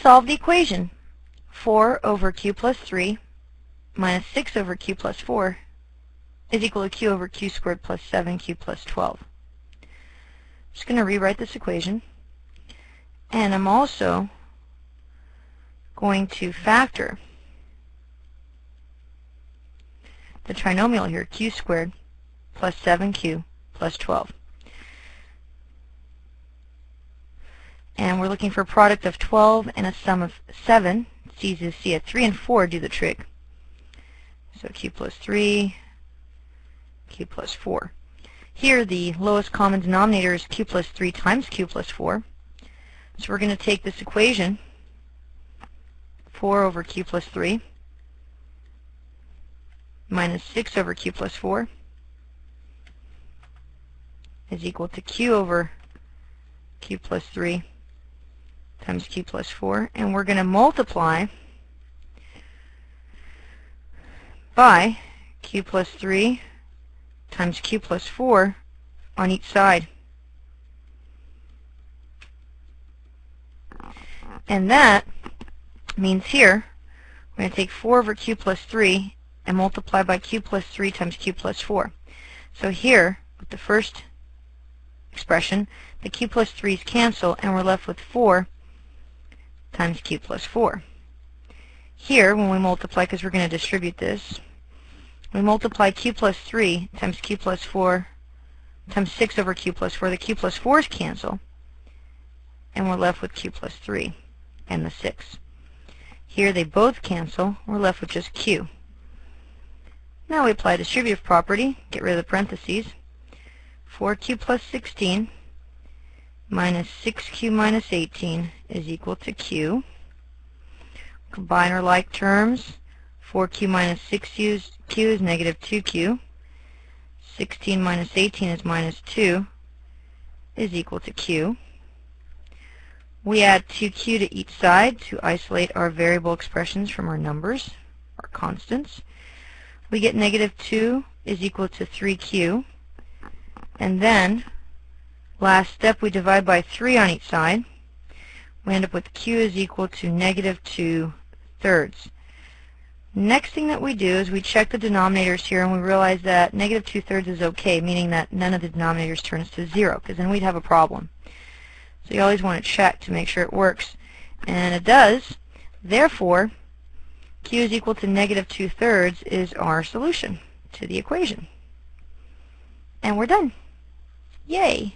solve the equation. 4 over q plus 3 minus 6 over q plus 4 is equal to q over q squared plus 7q plus 12. I'm just going to rewrite this equation, and I'm also going to factor the trinomial here, q squared plus 7q plus 12. And we're looking for a product of 12 and a sum of 7. It's easy to see it. 3 and 4 do the trick. So q plus 3, q plus 4. Here the lowest common denominator is q plus 3 times q plus 4. So we're going to take this equation, 4 over q plus 3 minus 6 over q plus 4 is equal to q over q plus 3 times q plus 4, and we're going to multiply by q plus 3 times q plus 4 on each side. And that means here we're going to take 4 over q plus 3 and multiply by q plus 3 times q plus 4. So here, with the first expression, the q plus 3's cancel, and we're left with 4 times q plus 4. Here, when we multiply, because we're going to distribute this, we multiply q plus 3 times q plus 4 times 6 over q plus 4. The q plus 4's cancel, and we're left with q plus 3 and the 6. Here they both cancel. We're left with just q. Now we apply distributive property, get rid of the parentheses. 4q plus 16 minus 6q minus 18 is equal to q. Combine our like terms. 4q minus 6q is negative 2q. 16 minus 18 is minus 2 is equal to q. We add 2q to each side to isolate our variable expressions from our numbers, our constants. We get negative 2 is equal to 3q. And then, last step, we divide by 3 on each side. We end up with q is equal to negative 2/3. Next thing that we do is we check the denominators here, and we realize that negative 2/3 is okay, meaning that none of the denominators turns to 0, because then we'd have a problem. So you always want to check to make sure it works. And it does. Therefore, q is equal to negative 2/3 is our solution to the equation. And we're done. Yay!